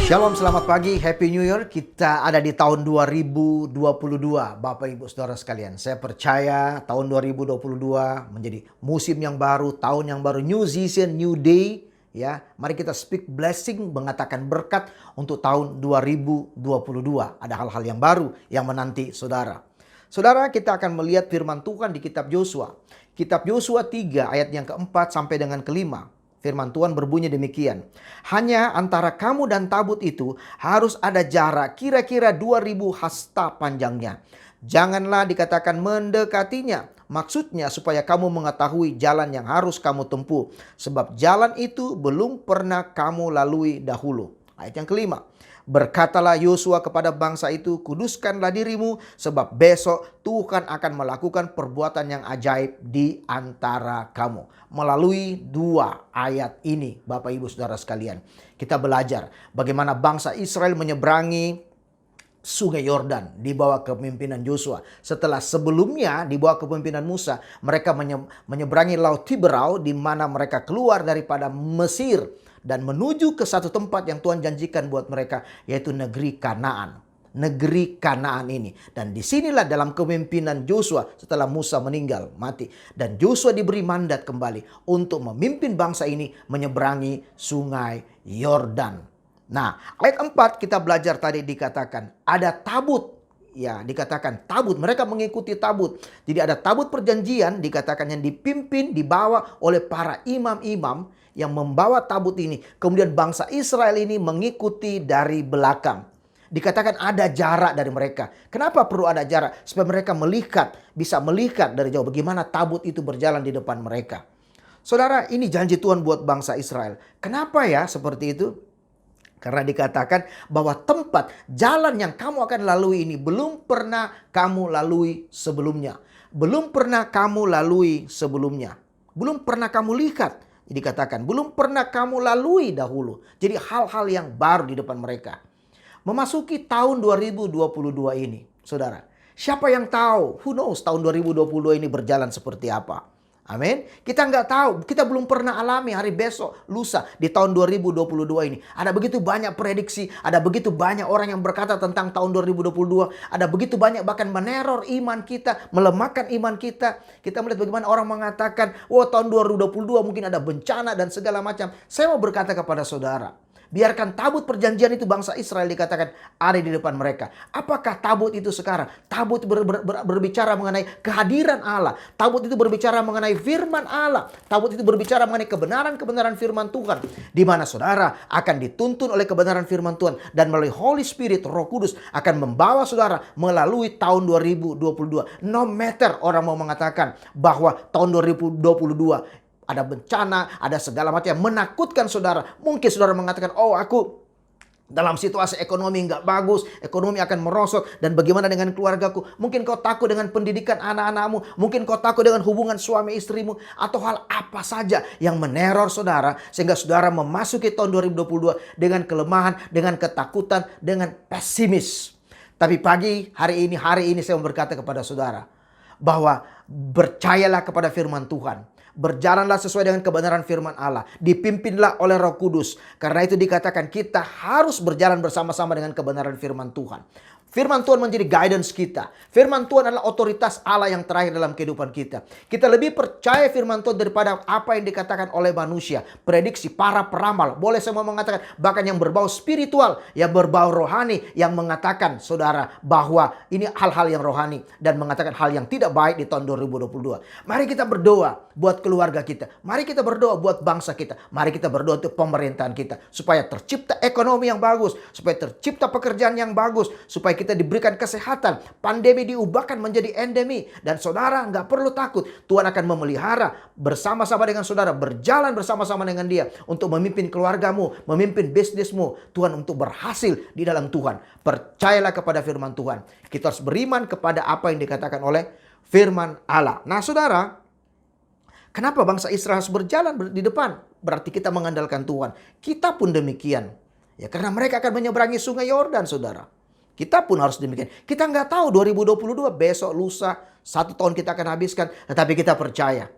Shalom, selamat pagi, Happy New Year. Kita ada di tahun 2022, Bapak Ibu Saudara sekalian. Saya percaya tahun 2022 menjadi musim yang baru, tahun yang baru, new season, new day. Ya, mari kita speak blessing, mengatakan berkat untuk tahun 2022. Ada hal-hal yang baru yang menanti saudara. Saudara, kita akan melihat firman Tuhan di kitab Yosua. Kitab Yosua 3 ayat yang keempat sampai dengan kelima. Firman Tuhan berbunyi demikian. Hanya antara kamu dan tabut itu harus ada jarak kira-kira 2000 hasta panjangnya. Janganlah dikatakan mendekatinya. Maksudnya supaya kamu mengetahui jalan yang harus kamu tempuh. Sebab jalan itu belum pernah kamu lalui dahulu. Ayat yang kelima. Berkatalah Yosua kepada bangsa itu, kuduskanlah dirimu sebab besok Tuhan akan melakukan perbuatan yang ajaib di antara kamu. Melalui dua ayat ini, Bapak Ibu Saudara sekalian, kita belajar bagaimana bangsa Israel menyeberangi Sungai Yordan di bawah kepemimpinan Yosua. Setelah sebelumnya di bawah kepemimpinan Musa, mereka menyeberangi Laut Tiberau di mana mereka keluar daripada Mesir dan menuju ke satu tempat yang Tuhan janjikan buat mereka, yaitu negeri Kanaan. Negeri Kanaan ini. Dan disinilah dalam kepemimpinan Yosua setelah Musa meninggal, mati. Dan Yosua diberi mandat kembali untuk memimpin bangsa ini menyeberangi Sungai Yordan. Nah, ayat 4 kita belajar tadi dikatakan ada tabut. Ya, dikatakan tabut, mereka mengikuti tabut. Jadi ada tabut perjanjian dikatakan yang dipimpin, dibawa oleh para imam-imam yang membawa tabut ini. Kemudian bangsa Israel ini mengikuti dari belakang. Dikatakan ada jarak dari mereka. Kenapa perlu ada jarak? Supaya mereka bisa melihat dari jauh bagaimana tabut itu berjalan di depan mereka. Saudara, ini janji Tuhan buat bangsa Israel. Kenapa ya seperti itu? Karena dikatakan bahwa tempat jalan yang kamu akan lalui ini belum pernah kamu lalui sebelumnya. Belum pernah kamu lalui sebelumnya. Belum pernah kamu lihat. Dikatakan belum pernah kamu lalui dahulu. Jadi hal-hal yang baru di depan mereka. Memasuki tahun 2022 ini, saudara. Siapa yang tahu? Who knows tahun 2022 ini berjalan seperti apa? Amin. Kita nggak tahu, kita belum pernah alami hari besok, lusa di tahun 2022 ini. Ada begitu banyak prediksi, ada begitu banyak orang yang berkata tentang tahun 2022. Ada begitu banyak bahkan meneror iman kita, melemahkan iman kita. Kita melihat bagaimana orang mengatakan, wah tahun 2022 mungkin ada bencana dan segala macam. Saya mau berkata kepada saudara, biarkan tabut perjanjian itu bangsa Israel dikatakan ada di depan mereka. Apakah tabut itu sekarang? Tabut berbicara mengenai kehadiran Allah. Tabut itu berbicara mengenai firman Allah. Tabut itu berbicara mengenai kebenaran-kebenaran firman Tuhan. Di mana saudara akan dituntun oleh kebenaran firman Tuhan. Dan melalui Holy Spirit, Roh Kudus akan membawa saudara melalui tahun 2022. No matter orang mau mengatakan bahwa tahun 2022 ada bencana, ada segala macam yang menakutkan saudara. Mungkin saudara mengatakan, oh aku dalam situasi ekonomi nggak bagus, ekonomi akan merosot, dan bagaimana dengan keluargaku? Mungkin kau takut dengan pendidikan anak-anakmu, mungkin kau takut dengan hubungan suami istrimu, atau hal apa saja yang meneror saudara, sehingga saudara memasuki tahun 2022 dengan kelemahan, dengan ketakutan, dengan pesimis. Tapi hari ini saya mau berkata kepada saudara, bahwa percayalah kepada firman Tuhan. Berjalanlah sesuai dengan kebenaran firman Allah. Dipimpinlah oleh Roh Kudus. Karena itu dikatakan kita harus berjalan bersama-sama dengan kebenaran firman Tuhan. Firman Tuhan menjadi guidance kita. Firman Tuhan adalah otoritas Allah yang terakhir dalam kehidupan kita. Kita lebih percaya firman Tuhan daripada apa yang dikatakan oleh manusia. Prediksi para peramal. Boleh semua mengatakan. Bahkan yang berbau spiritual. Yang berbau rohani. Yang mengatakan saudara bahwa ini hal-hal yang rohani. Dan mengatakan hal yang tidak baik di tahun 2022. Mari kita berdoa buat keluarga kita. Mari kita berdoa buat bangsa kita. Mari kita berdoa untuk pemerintahan kita. Supaya tercipta ekonomi yang bagus. Supaya tercipta pekerjaan yang bagus. Supaya kita diberikan kesehatan. Pandemi diubahkan menjadi endemi. Dan saudara nggak perlu takut. Tuhan akan memelihara bersama-sama dengan saudara. Berjalan bersama-sama dengan dia. Untuk memimpin keluargamu. Memimpin bisnismu. Tuhan untuk berhasil di dalam Tuhan. Percayalah kepada firman Tuhan. Kita harus beriman kepada apa yang dikatakan oleh firman Allah. Nah saudara, kenapa bangsa Israel harus berjalan di depan? Berarti kita mengandalkan Tuhan. Kita pun demikian. Ya, karena mereka akan menyeberangi Sungai Yordan, saudara. Kita pun harus demikian. Kita nggak tahu 2022 besok, lusa, 1 tahun kita akan habiskan. Tetapi kita percaya.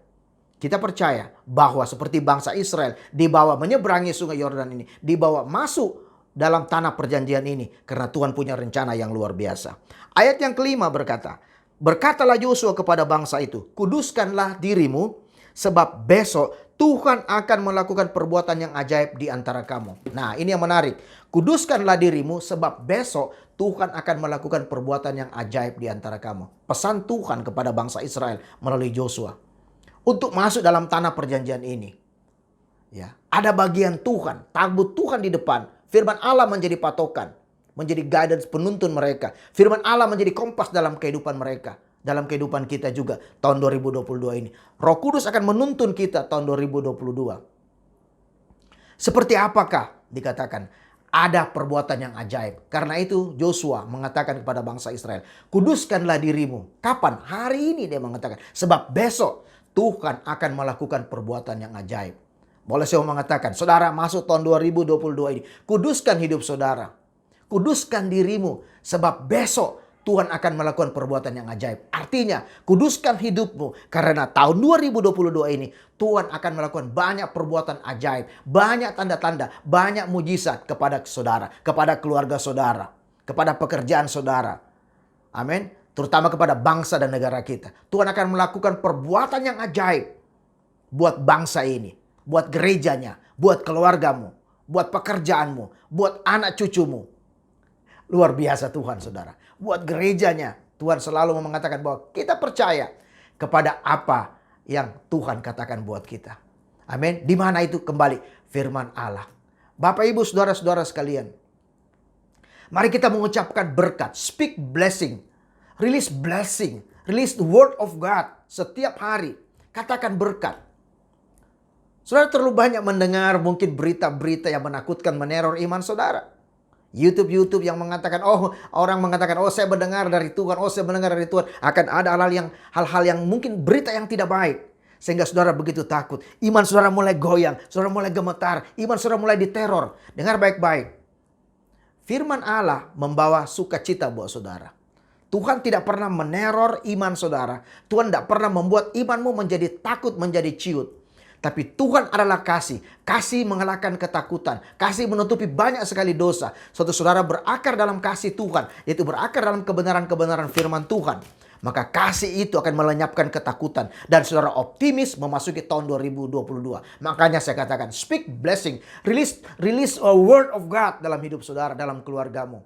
Kita percaya bahwa seperti bangsa Israel dibawa menyeberangi Sungai Yordan ini. Dibawa masuk dalam tanah perjanjian ini. Karena Tuhan punya rencana yang luar biasa. Ayat yang kelima berkata, berkatalah Yosua kepada bangsa itu, kuduskanlah dirimu, sebab besok Tuhan akan melakukan perbuatan yang ajaib di antara kamu. Nah, ini yang menarik. Kuduskanlah dirimu, sebab besok Tuhan akan melakukan perbuatan yang ajaib di antara kamu. Pesan Tuhan kepada bangsa Israel melalui Yosua untuk masuk dalam tanah perjanjian ini. Ya, ada bagian Tuhan, tabut Tuhan di depan. Firman Allah menjadi patokan, menjadi guidance penuntun mereka. Firman Allah menjadi kompas dalam kehidupan mereka, dalam kehidupan kita juga tahun 2022 ini. Roh Kudus akan menuntun kita tahun 2022. Seperti apakah dikatakan? Ada perbuatan yang ajaib. Karena itu Yosua mengatakan kepada bangsa Israel, kuduskanlah dirimu. Kapan? Hari ini dia mengatakan. Sebab besok Tuhan akan melakukan perbuatan yang ajaib. Boleh saya mengatakan, saudara masuk tahun 2022 ini, kuduskan hidup saudara. Kuduskan dirimu, sebab besok Tuhan akan melakukan perbuatan yang ajaib. Artinya, kuduskan hidupmu. Karena tahun 2022 ini, Tuhan akan melakukan banyak perbuatan ajaib. Banyak tanda-tanda, banyak mujizat kepada saudara. Kepada keluarga saudara. Kepada pekerjaan saudara. Amin. Terutama kepada bangsa dan negara kita. Tuhan akan melakukan perbuatan yang ajaib. Buat bangsa ini. Buat gerejanya. Buat keluargamu. Buat pekerjaanmu. Buat anak cucumu. Luar biasa Tuhan, saudara. Buat gerejanya, Tuhan selalu mengatakan bahwa kita percaya kepada apa yang Tuhan katakan buat kita. Amin. Di mana itu kembali firman Allah. Bapak, Ibu, saudara-saudara sekalian. Mari kita mengucapkan berkat. Speak blessing. Release blessing. Release the word of God. Setiap hari. Katakan berkat. Saudara terlalu banyak mendengar mungkin berita-berita yang menakutkan, meneror iman saudara. YouTube yang mengatakan, orang mengatakan, saya mendengar dari Tuhan, saya mendengar dari Tuhan. Akan ada hal-hal yang mungkin berita yang tidak baik. Sehingga saudara begitu takut. Iman saudara mulai goyang, saudara mulai gemetar, iman saudara mulai diteror. Dengar baik-baik. Firman Allah membawa sukacita buat saudara. Tuhan tidak pernah meneror iman saudara. Tuhan tidak pernah membuat imanmu menjadi takut, menjadi ciut. Tapi Tuhan adalah kasih. Kasih mengalahkan ketakutan. Kasih menutupi banyak sekali dosa. Suatu saudara berakar dalam kasih Tuhan. Yaitu berakar dalam kebenaran-kebenaran firman Tuhan. Maka kasih itu akan melenyapkan ketakutan. Dan saudara optimis memasuki tahun 2022. Makanya saya katakan, speak blessing. Release a word of God dalam hidup saudara, dalam keluargamu.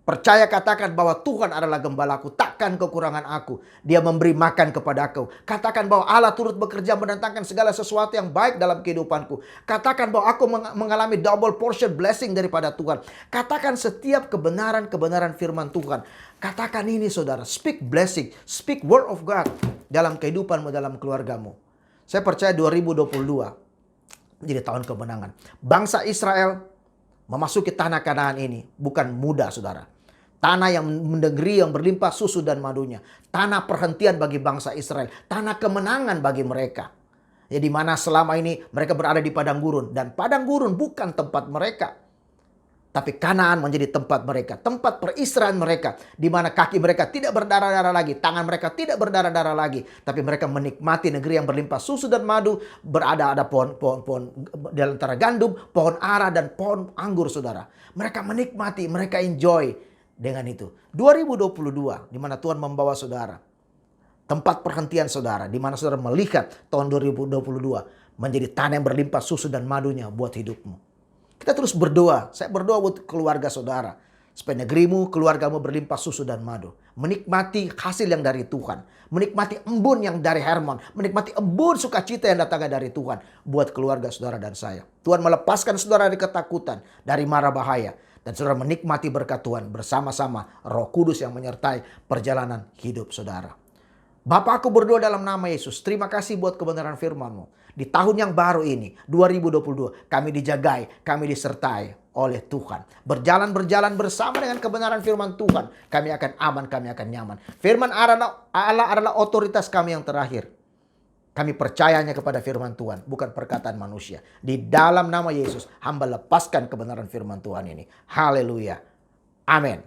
Percaya, katakan bahwa Tuhan adalah gembalaku, takkan kekurangan aku. Dia memberi makan kepada aku. Katakan bahwa Allah turut bekerja mendatangkan segala sesuatu yang baik dalam kehidupanku. Katakan bahwa aku mengalami double portion blessing daripada Tuhan. Katakan setiap kebenaran-kebenaran firman Tuhan. Katakan ini saudara, speak blessing, speak word of God dalam kehidupanmu, dalam keluargamu. Saya percaya 2022 menjadi tahun kemenangan. Bangsa Israel memasuki tanah Kanaan ini bukan mudah saudara. Tanah yang negeri yang berlimpah susu dan madunya. Tanah perhentian bagi bangsa Israel. Tanah kemenangan bagi mereka. Ya, di mana selama ini mereka berada di padang gurun. Dan padang gurun bukan tempat mereka. Tapi Kanaan menjadi tempat mereka. Tempat peristirahatan mereka. Di mana kaki mereka tidak berdarah-darah lagi. Tangan mereka tidak berdarah-darah lagi. Tapi mereka menikmati negeri yang berlimpah susu dan madu. Ada pohon di antara gandum, pohon ara dan pohon anggur saudara. Mereka menikmati, mereka enjoy. Dengan itu 2022 di mana Tuhan membawa saudara, tempat perhentian saudara, di mana saudara melihat tahun 2022 menjadi tanah yang berlimpah susu dan madunya buat hidupmu. Kita terus berdoa. Saya berdoa buat keluarga saudara, supaya negerimu, keluargamu berlimpah susu dan madu, menikmati hasil yang dari Tuhan, menikmati embun yang dari Hermon, menikmati embun sukacita yang datangnya dari Tuhan buat keluarga saudara dan saya. Tuhan melepaskan saudara dari ketakutan, dari mara bahaya. Dan saudara menikmati berkat Tuhan bersama-sama Roh Kudus yang menyertai perjalanan hidup saudara. Bapa, aku berdoa dalam nama Yesus. Terima kasih buat kebenaran firman-Mu. Di tahun yang baru ini, 2022, kami dijagai, kami disertai oleh Tuhan. Berjalan bersama dengan kebenaran firman Tuhan. Kami akan aman, kami akan nyaman. Firman Allah adalah otoritas kami yang terakhir. Kami percayanya kepada firman Tuhan, bukan perkataan manusia. Di dalam nama Yesus, hamba lepaskan kebenaran firman Tuhan ini. Haleluya. Amin.